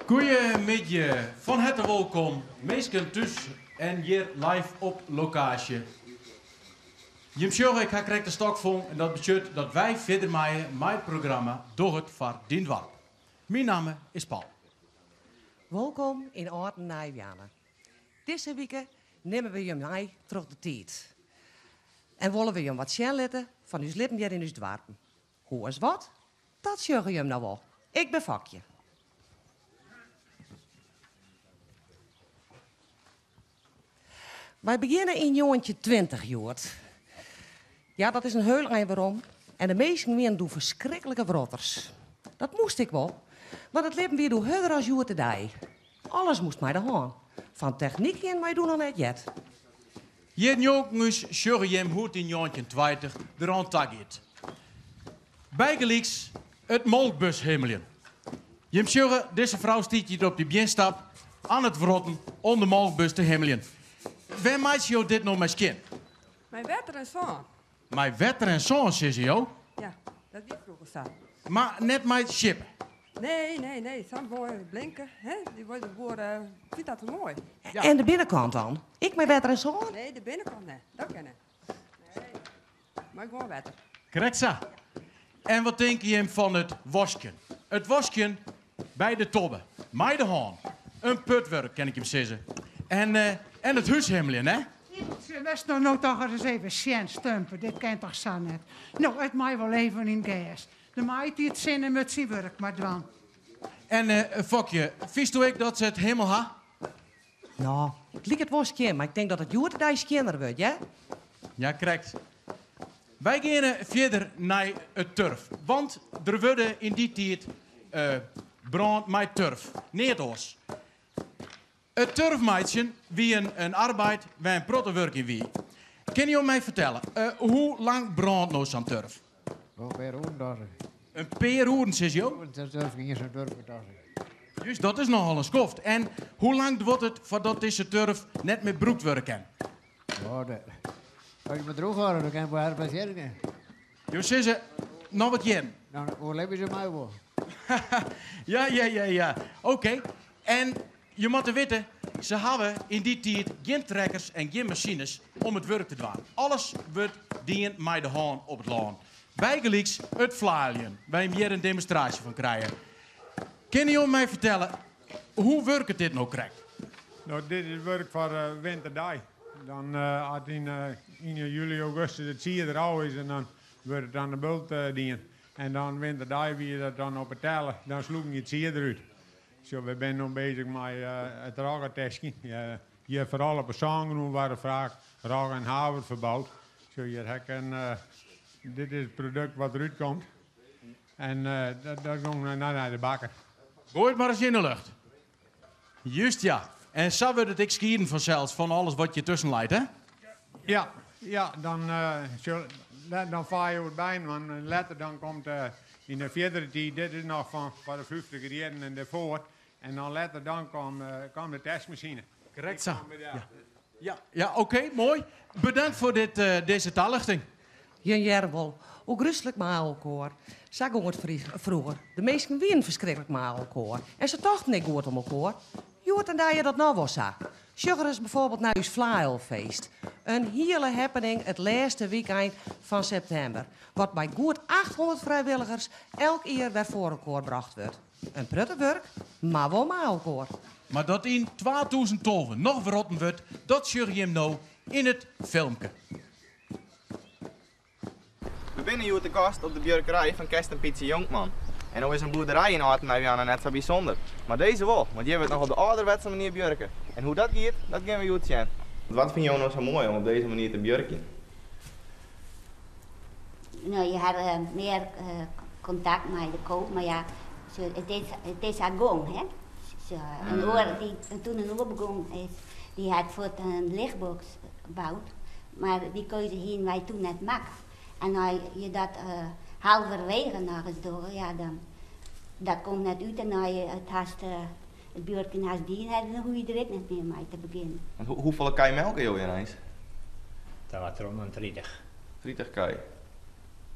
Goedemiddag, van harte welkom. Meesken thuis en hier live op locatie. Je zorg ik ga correct de stok van en dat betekent dat wij verder maaien met het programma Door het Verdienwarp. Mijn naam is Paul. Welkom in Aarden Nijwianen. Deze week nemen we je mee terug de tijd. En willen we je wat zien laten van uw leven hier in uw dwarpen. Hoe is wat? Dat zeggen je hem nou wel. Ik ben vakje. Wij beginnen in jongetje 20 jaar. Ja, dat is een heel eind waarom. En de meesten weer doen verschrikkelijke verrotters. Dat moest ik wel. Want het leven weer door harder als joer te die. Alles moest mij de hand. Van techniek in mij doen dan net jet. Je jongens zorgen je hoe het in jongetje 20 er aan tag is. Bijgelijks het molkbushemelien. Je zorgen, deze vrouw stiet je op die binnenstap aan het verrotten om de molkbus te hemelien. Waar maakt je dit nou met kind? Mijn wetter en zoon. Mijn wetter en zoon, zegt je jou? Ja, dat wie vroeger staat. Maar net met schip. Nee. Zo'n mooi blinken. Hè? Die worden boeren. Ik vind dat mooi. Ja. En de binnenkant dan? Ik mijn wetter en zo? Nee, de binnenkant nee. Dat kennen. Nee. Maar gewoon wetter. Correct zo. En wat denk je van het wasken? Het wasken bij de tobbe. Mij de haan. Een putwerk, kan ik hem zeggen. En het huishemelien, hè? Wees nou toch eens even sjen stumpen. Dit kent toch zo net. Nou, het mij wel even in gas. De meid die het zinnen met zijn werk maar dwan. En Fokje, vies ik dat ze het helemaal ha? Nou, het lijkt het wel skin, maar ik denk dat het joer te die skinner wordt, ja? Ja, correct. Wij gaan verder naar het turf. Want er worden in die tijd brand met turf. Niet ons. Het turfmeidje wie een arbeid waar een prottenwerk in wie. Kan je mij vertellen, hoe lang brandt nou zo'n turf? Wel per hoendag. Een paar uren, zeg je? Dat durf ik niet zo durven. Dus dat is nogal een skoft. En hoe lang wordt het voordat deze turf net met broekwerk kan? Ja, dat. Als je me droog houden, dan kan je bij haar passeren. Je zegt ze, nou wat jen. Dan overleven ze mij wel. Ja. Oké. En je moet weten, ze hebben in die tijd geen trekkers en geen machines om het werk te doen. Alles wordt dien met de hand op het laan. Bijgelijks het vlaalien, waar je hier een demonstratie van krijgen. Kun je mij vertellen, hoe werkt dit nou krijgt? Nou, dit is werk voor winterdag. Dan had in juli, augustus het zie je er al is en dan wordt het aan de bult dienen. En dan winterdag wie je dat dan op het tellen, dan sloegen je het zie je eruit. Zo, we zijn nog bezig met het ragentestje. Je hebt vooral op een zanggroen waar vaak rag en haver verbouwd. Zo, dit is het product wat eruit komt. En dat komt naar de bakker. Gooi het maar eens in de lucht. Juist ja. En zo wordt het ik schieren vanzelfs van alles wat je tussen leidt, hè? Ja, dan vaar je het bij, want later dan komt in de verdere tijd, dit is nog van de 50 jaren en daarvoor. En dan later dan kwam de testmachine. Correct zo. Ja. Ja, oké, mooi. Bedankt voor deze toelichting. Jan Jerwel, hoe gruselijk maalkoor. Zag ik het vroeger. De meesten winnen verschrikkelijk maalkoor. En ze tochten niet goed om elkaar. Joert en daar je dat nou wel zag. Sugar is bijvoorbeeld naar uw Flyelfeest. Een hele happening het laatste weekend van september. Wat bij goed 800 vrijwilligers elk jaar weer voor elkaar gebracht wordt. Een prutte werk, maar wel maalkoor. Maar dat in 2012 nog verrotten wordt, dat zie je hem nou in het filmpje. We zijn hier te gast op de björkerij van Kerst en Pietje Jonkman. En nu is een boerderij in Aartenijwianen net zo bijzonder. Maar deze wel, want die hebben het nog op de ouderwetse manier björken. En hoe dat gaat, dat gaan we hier zien. Wat vind je nou zo mooi om op deze manier te björken? Nou, je had meer contact met de koop, maar ja, het is haar gang, hè. Toen een oor begon is, die had voor een lichtbox gebouwd, maar die keuze hier wij toen net maken. En als je dat halverwege nog eens door, ja, dan dat komt net uit en als je het buurtje haast dien hebt, dan hoef je er ook niet meer mee te beginnen. En hoeveel kan je melken joh ineens? Dat was rond een 30. 30 kan je.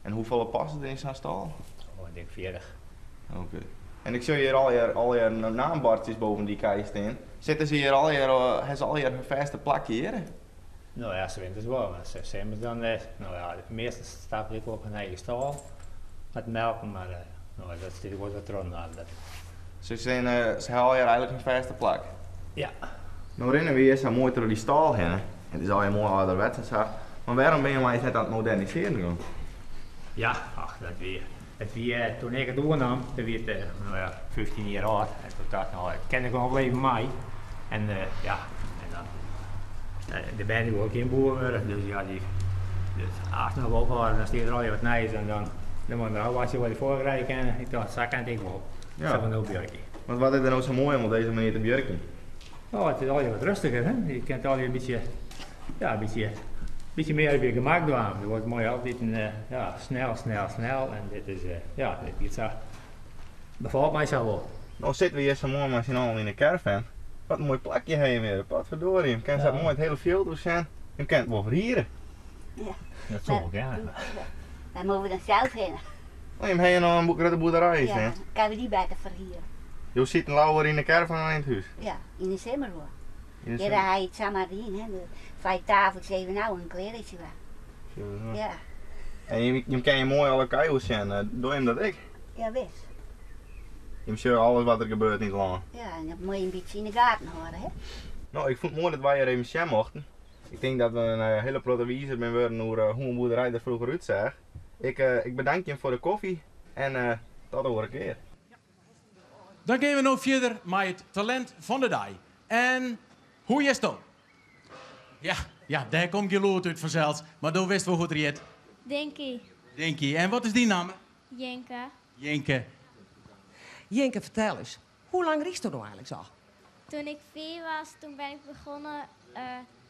En hoeveel passen er in zo'n stal? Oh, ik denk 40. Oké. En ik zie hier al je naambordjes boven die kei staan. Zitten ze hier hebben ze al je vaste plakje hier? Nou ja, ze winters wel, maar ze zijn dan, nou ja, de meeste stappen ik op een eigen stal met melken, maar nou, dat is wordt wat rond aan. Ze halen hier eigenlijk een vaste plak? Ja. Nou rennen we hier zo mooi door die stal heen. En het is al je mooi ouderwets en zo. Maar waarom ben je maar net aan het moderniseren gaan? Ja, ach, dat weer. Het wie, toen ik het doornam, toen werd nou ja, 15 jaar oud. En toen dacht ik, nou, ik ken ik nog leven mij. En ja, en dan, de ben ik ook geen boer worden. Dus ja, dus als nog ophouden, dan steekt er al je wat nijs en dan was je wat je voorgerijden kennen. Ik dacht, zo kan ik wel. Ja. Zo van ook björkje. Want wat is er nou zo mooi om op deze manier te björken? Nou, het is al je wat rustiger, hè. Je kent al je een beetje, ja, een beetje meer weer gemaakt door. Het wordt mooi altijd ja, snel. En dit is, ja, dit is bevalt mij zo wel. Nou zitten we hier zo mooi met z'n allen in de caravan. Wat een mooi plakje heen weer, wat verdorie. Je kan zo mooi het hele veld door zijn. Je kan het wel verhieren. Ja. Dat zou ook, ja. Daar moeten we dan zelf heen. Oh, je hebt nog een grote boerderij, Ja, hè? dan kan we die beter verhieren. Je zit een lauwer in de caravan in het huis. Ja, in de zomer hoor. In de Ja, daar ga je het samen in, hè. De 5 tafels even nou een kleertje weg. Ja, En je kan je mooi alle keihous zien, doe je hem dat ik? ja best. Je ziet alles wat er gebeurt niet lang. Ja, en dat moet je een beetje in de gaten houden, hè. Nou, ik vond het mooi dat wij er even zien mochten. Ik denk dat we een hele grote wijzer zijn geworden hoe een boerderij er vroeger uitzag. Ik bedank je voor de koffie en tot de volgende keer. Dan gaan we nou verder met het talent van de dag. En hoe is dat? Ja, daar komt je lood uit vanzelf, maar dan wist wel goed riet. Denkie. En wat is die naam? Jenke. Jenke, vertel eens. Hoe lang riest er nou eigenlijk zo? Toen ik 4 was, toen ben ik begonnen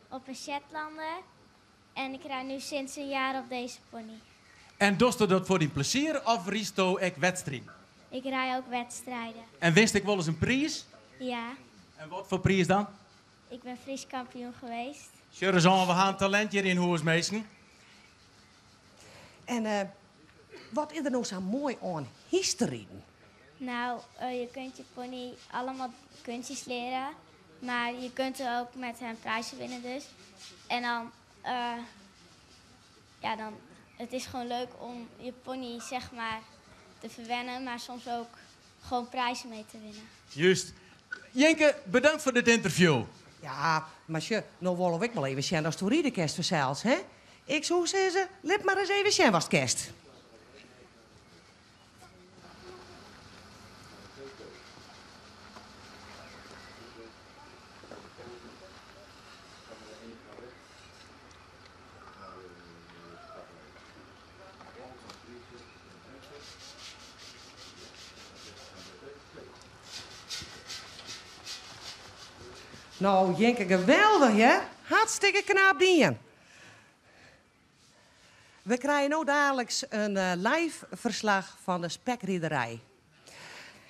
op een Shetlander. En ik rijd nu sinds een jaar op deze pony. En dost je dat voor die plezier of riest je ook wedstrijd? Ik rij ook wedstrijden. En wist ik wel eens een prijs? Ja, En wat voor prijs dan? ik ben Fries kampioen geweest. Sjörzan, we gaan een talentje in Hoersmeesen. En wat is er nou zo mooi aan historien? Nou, je kunt je pony allemaal kunstjes leren. Maar je kunt er ook met hem prijzen winnen dus. En dan, ja dan, het is gewoon leuk om je pony zeg maar te verwennen. Maar soms ook gewoon prijzen mee te winnen. Juist. Jenke, bedankt voor dit interview. Ja, maar nou willen ik wel even zien als de kerst vanzelfs, hè? Ik zou zeggen, let maar eens even zien was het kerst. Nou, Jenke, geweldig, hè? Hartstikke knap dien. We krijgen nu dadelijk een live verslag van de spekriederij.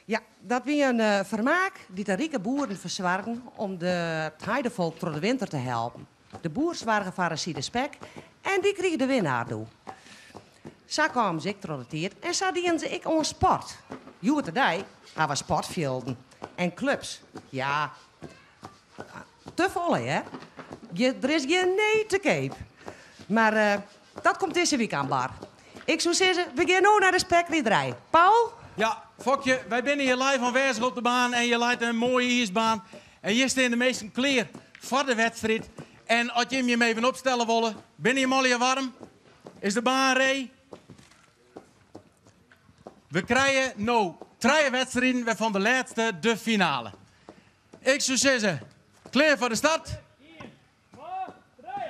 Ja, dat wie een vermaak die de rieke boeren verzwargen om het heidevolk door de winter te helpen. De boer zwargen van de spek en die kregen de winnaar toe. Zo kwamen ze ik door de tijd en zo dienen ze ik om sport. Joet de dij hebben sportvelden en clubs. Ja, te volle, hè? Er is geen nee te keep. Maar dat komt deze week aan bar. Ik zou zeggen, we gaan nu naar de spekliederij. Paul? Ja, Fokje, wij zijn hier live aanwezig op de baan en je leidt een mooie ijsbaan. En hier staan de meesten klaar voor de wedstrijd. En als je hem je even opstellen willen, ben je al warm? Is de baan rij? We krijgen nu 3 wedstrijden van de laatste de finale. Ik zou zeggen, klaar voor de start.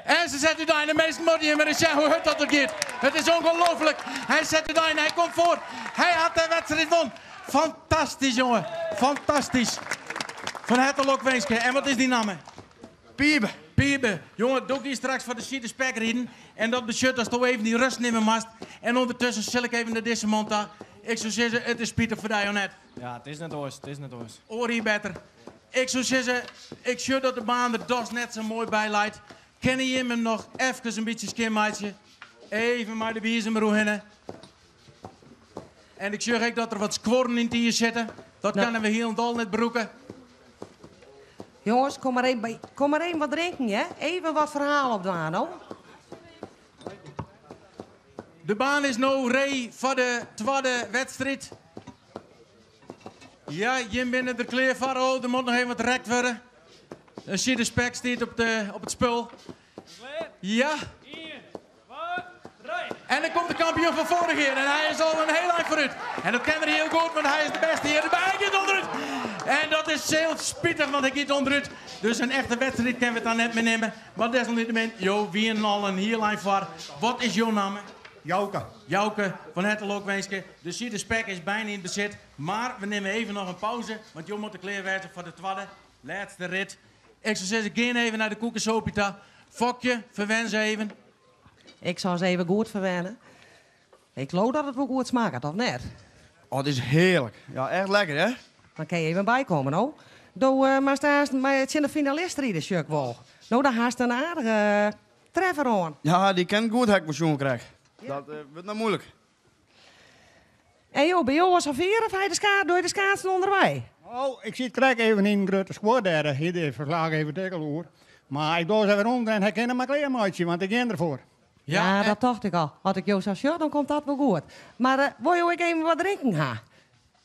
En ze zetten daar in de meeste moeten je met een zeggen hoe het dat er gaat. Het is ongelooflijk. Hij zet het daar en hij komt voor. Hij had de wedstrijd won. Fantastisch, jongen. Fantastisch. Van harte Lokwenske. En wat is die naam? Piebe. Piebe. Jongen, doe die straks voor de Siede Spek rijden. En dat beschut als toch even die rust nemen mast. En ondertussen zal ik even de dissemonta. Ik zou zeggen, het is Pieter voor jou net. Ja, het is net oors. Het is net oors. Oor hier beter. Ik zou zeggen, ik zie dat de baan er dus net zo mooi bij leidt. Ken je hem nog even een beetje skimmaatje? Even maar de biezen maar hinnen. En ik zeg ook dat er wat squorren in die zitten. Dat kunnen we hier en al net broeken. Jongens, kom maar even wat drinken, hè? Even wat verhaal op de aan, De baan is nu rij voor de tweede wedstrijd. Ja, je bent er klaar voor. Oh, er moet nog even wat rekt worden. Een Siede Spek staat op het spul. Ja. En dan komt de kampioen van vorig jaar. En hij is al een heel eind vooruit. En dat kennen we heel goed, want hij is de beste hier. Hij gaat onderuit. En dat is heel spietig, want hij gaat onderuit. Dus een echte wedstrijd kunnen we het dan net meer nemen. Maar desalniettemin, wie en al een heel eind voor. Wat is jouw naam? Jouke. Jouke van het Lokwenske. De Siede Spek is bijna in bezit. Maar we nemen even nog een pauze. Want je moet de kleerwijzer voor de tweede. Laatste rit. Ik zou zeggen, gaan even naar de Koekensopita. Fokje, verwen ze even. Ik zou ze even goed verwennen. Ik geloof dat het wel goed smaakt, of net? Oh, het is heerlijk. Ja, echt lekker, hè? Dan kan je even bijkomen, nou. Maar het zijn de finalisten die de stuk wel. Nou, daar haast een aardige treffer aan. Ja, die kan goed hekmotion krijgen. Ja. Dat wordt nou moeilijk. En joh, bij jou was al vier of hij doe je de schaatsen onderweg? Oh, ik zit krijg even in grote squad daar. Hier de verslag even tegenloer. Maar ik doe ze even rond en herkennen mijn kleermaatje, want ik ken ervoor. Ja, dat dacht ik al. Had ik jou zo short, dan komt dat wel goed. Maar wil je ook even wat drinken gaan?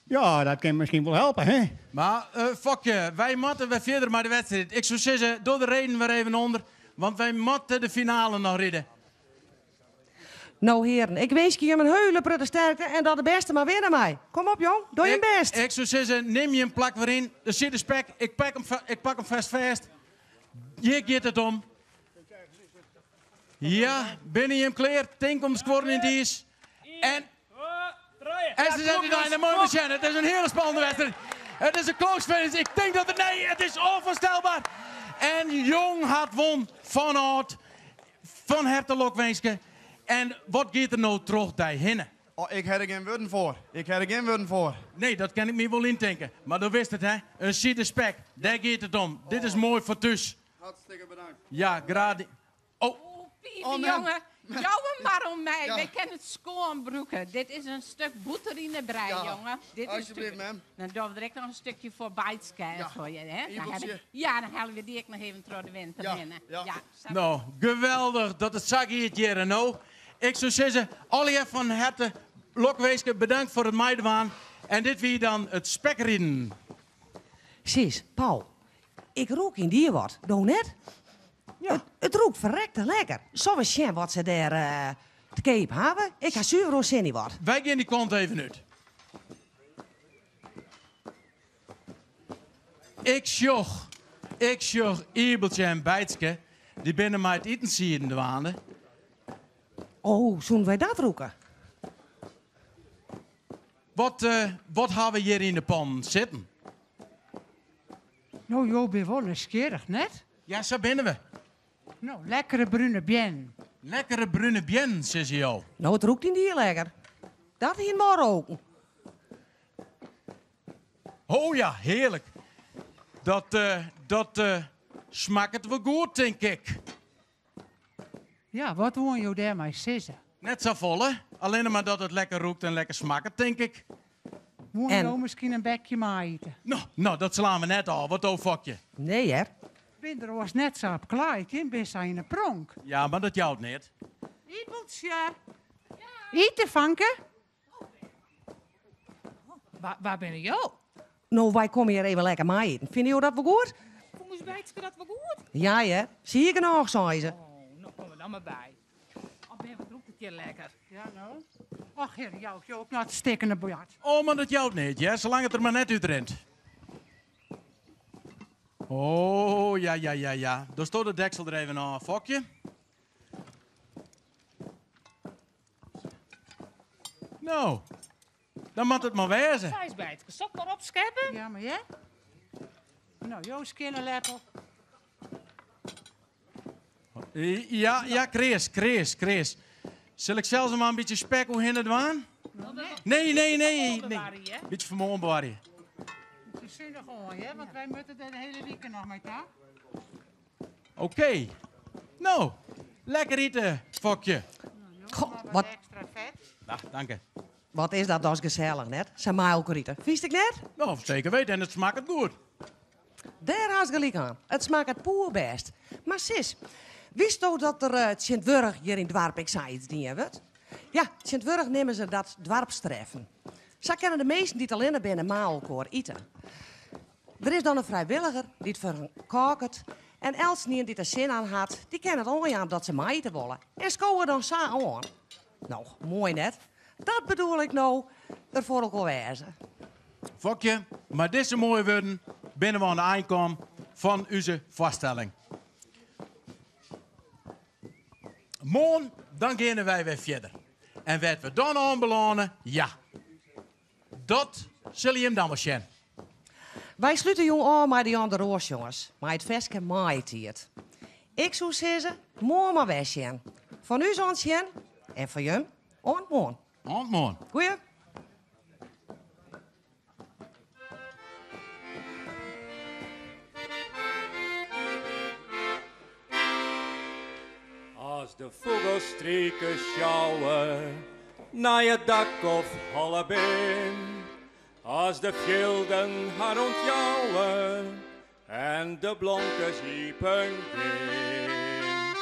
Ja, dat kan misschien wel helpen, hè? Maar, Fokje, wij moeten weer verder met de wedstrijd. Ik zou zeggen, door de reden weer even onder. Want wij moeten de finale nog redden. Nou heren, ik wens je een hele prutte sterkte en dat de beste maar winnen mij. Kom op jong, doe je best. Ik zou zeggen, neem je een plak weer in. Er zit een spek, ik pak hem vast. Je gaat het om. Ja, binnen je hem klaar. Tink om de scoren in die is. En ze zetten daar in de mooie machine. Het is een hele spannende wedstrijd. Het is een close finish. Ik denk dat het is onvoorstelbaar. En Jong had won van harte Lokwenske. En wat gaat er nou terug daarheen? Oh, ik heb er geen woorden voor. Nee, dat kan ik me wel indenken. Maar dan wist het, hè. Een Siede Spek, daar gaat het om. Dit is mooi voor thuis. Hartstikke bedankt. Ja, graag. Jongen, jou maar om mij. Ja. Wij kennen het schoonbroeken. Dit is een stuk boter in de brei, jongen. Dit alsjeblieft, ma'am. Dan doen we er nog een stukje voor bijtskaas voor je, hè? Dan halen we die ook nog even door de winter binnen. Ja. Nou, geweldig dat het zag hier nou. Ik zou zeggen, alle van harte Lokwenske bedankt voor het meidewaan. En dit wie dan het spekrijden. Sis, Paul, ik rook in die wat. Doe net? Ja. Het roept verrekte lekker. Zo is zien wat ze daar te keep hebben. Ik ga zuur zin in wat. Wij gaan die kant even uit. Ik sjoch Ibeltje en Bijtske. Die binnen mij het eten zien in de waanden. Oh, zullen wij dat roeken? Wat hebben we hier in de pan zitten? Nou, joh, ben wel nieuwsgierig, net? Ja, zo binnen we. Nou, lekkere brune bien. Lekkere brune bien, zeg je al. Nou, het roekt in die lekker. Dat hier maar roken. Oh ja, heerlijk. Dat smaakt het wel goed, denk ik. Ja, wat woon je daar maar sissen? Net zo vol, hè? Alleen maar dat het lekker roekt en lekker smaakt, denk ik. Woon je nou misschien een bekje maar eten? Nou, dat slaan we net al. Wat overfokje. Nee, hè? Binder was net zo op kleid, je bent in een pronk. Ja, maar dat jouwt niet. Iepeltje. Eten, Vanke? Waar ben je? Nou, wij komen hier even lekker mee eten. Vinden jullie dat wel goed? Kom eens bij, dat we goed. Ja, hè? Zie ik nog, zei ze. Nou, kom er dan maar bij. Oh, ben wat roept het hier lekker. Ja, nou. Och, heer, jou ook naar het stikkende bord. Oh, maar dat jouwt niet, ja? Zolang het er maar net uit rent. Oh, ja. Dan stoot de deksel er even aan, fokje. Nou, dan moet het maar wezen. Zij is bij het sok maar opscheppen. Ja, maar ja? Nou, Joost, kinderlepel. Ja, Chris. Zal ik zelfs maar een beetje spek hoe hinder doen? Nee. Beetje vermogen bewaren. Het is zinnig gewoon, hè? Want wij moeten er de hele week nog meetaan. Oké. Nou, lekker eten, fokje. Goh, wat... Extra vet. Nou, dank je. Wat is dat als gezellig, net? Zijn maalkorieten. Vies ik net? Nou, zeker weten. En het smaakt goed. Daar haast gelijk aan. Het smaakt het poer best. Maar sis, wist je dat er Sint-Wurg hier in het dorp ik zei iets niet wordt? Ja, Sint-Wurg nemen ze dat dwarpstreffen. Zo kennen de meesten die het alleen binnen maalkoor eten. Er is dan een vrijwilliger die het verkookt. En elsnien die er zin aan had, die kennen het onjaam dat ze maar eten willen. En scoren dan samen aan. Nou, mooi net. Dat bedoel ik nou, ervoor ook al wezen. Fokje, maar deze mooie woorden binnen we aan de eindkom van onze vaststelling. Morgen, dan gaan wij weer verder. En wat we dan aanbelonen, ja, dat zul je hem dan wel zien. Wij sluiten jong aan met die andere roos, jongens. Maar het veske maait het. Ik zou zeggen, morgen maar wezen. Van u zo'n zien en van je aan morgen. Aan morgen. Goeie. Als de vogels streken sjouwen naar je dak of hallebeen. Als de velden gaan ontjouwen en de blonke ziepen gaan.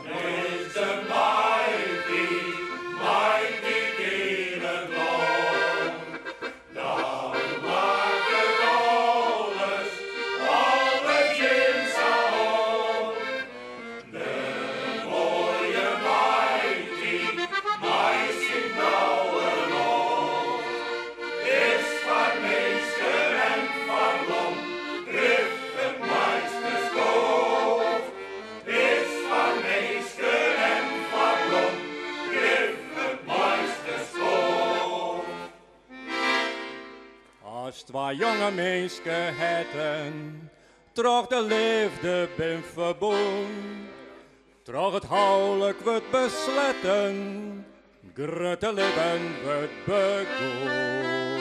Dan is de mighty gele blom. Dan maakt het alles in zijn hand. De mooie mighty blauwe lom. Is van meester en van blom, drift het meeste schoof. Is van meester en van blom, drift het meeste schoof. Als twee jonge mensen hetten, troch de liefde ben verbonden. Troch het huwelijk wordt besletten, grote leven wordt begonnen.